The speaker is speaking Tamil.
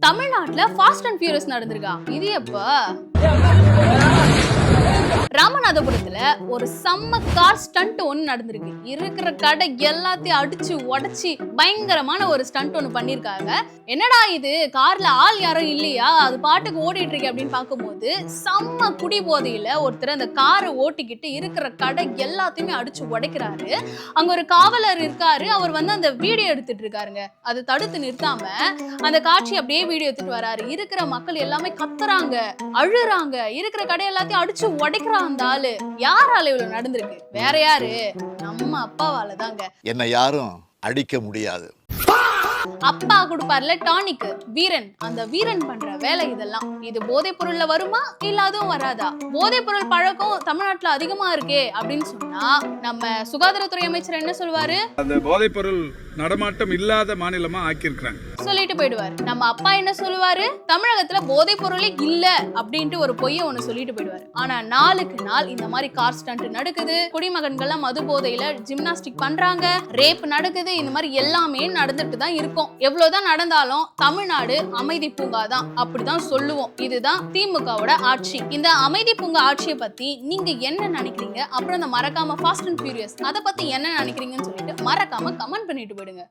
தமிழ்நாட்டுல ஃபாஸ்ட் அண்ட் ஃபியூரியஸ் நடந்திருக்கா? இது எப்ப? ராமநாதபுரத்துல ஒரு செம்ம கார் ஸ்டண்ட் ஒன்று நடந்திருக்கு. இருக்கிற கடை எல்லாத்தையும் அடிச்சு உடைச்சி பயங்கரமான ஒரு ஸ்டண்ட் ஒன்று பண்ணிருக்காங்க. என்னடா இது, கார்ல ஆள் யாரும் இல்லையா, அது பாட்டுக்கு ஓடிட்டு இருக்கு அப்படின்னு பார்க்கும்போது செம்ம குடி போதையில ஒருத்தர் அந்த காரை ஓட்டிக்கிட்டு இருக்கிற கடை எல்லாத்தையுமே அடிச்சு உடைக்கிறாரு. அங்க ஒரு காவலர் இருக்காரு, அவர் வந்து அந்த வீடியோ எடுத்துட்டு இருக்காருங்க. அதை தடுத்து நிறுத்தாம அந்த காட்சி அப்படியே வீடியோ எடுத்துட்டு வராரு. இருக்கிற மக்கள் எல்லாமே கத்துறாங்க, அழுறாங்க, இருக்கிற கடை எல்லாத்தையும் அடிச்சு உடைக்கிறாங்க. அந்த ஆளு யாரால இவ்வளவு நடந்திருக்கு? வேற யாரு? நம்ம அப்பாவால தாங்க. என்ன யாரும் அடிக்க முடியாது. அப்பா கொடுப்பார்ல டானிக், வீரன். அந்த வீரன் பண்ற வேலை இதெல்லாம். இது போதைப் பொருள்ல வருமா இல்ல அதுவும் வராதா? போதைப் பொருள் பழக்கம் தமிழ்நாட்டுல அதிகமா இருக்கே அப்படின்னு சொன்னா நம்ம சுகாதாரத்துறை அமைச்சர் என்ன சொல்வாரு? அந்த போதைப் பொருள் நடமாட்டம் இல்லாத மாநிலமா ஆக்கியிருக்காங்க சொல்லிட்டு போயிடுவாரு. நம்ம அப்பா என்ன சொல்லுவாரு? தமிழகத்துல போதைப் பொருளே இல்ல அப்படின்ட்டு ஒரு பொய்ய ஒண்ணு சொல்லிட்டு போயிடுவாரு. ஆனா நாளுக்கு நாள் இந்த மாதிரி கார் ஸ்டண்ட் நடக்குது, குடிமகன்கள்லாம் மது போதையில ஜிம்னாஸ்டிக் பண்றாங்க, ரேப் நடக்குது, இந்த மாதிரி எல்லாமே நடந்துட்டு தான் இருக்கும். எவ்வளவுதான் நடந்தாலும் தமிழ்நாடு அமைதி பூங்கா தான், அப்படிதான் சொல்லுவோம். இதுதான் திமுகவோட ஆட்சி. இந்த அமைதி பூங்கா ஆட்சியை பத்தி நீங்க என்ன நினைக்கிறீங்க? அப்புறம் இந்த மறக்காம ஃபாஸ்ட் அண்ட் ஃபியூரியஸ் அதை பத்தி என்ன நினைக்கிறீங்கன்னு சொல்லிட்டு மறக்காம கமெண்ட் பண்ணிட்டு போயிடுங்க.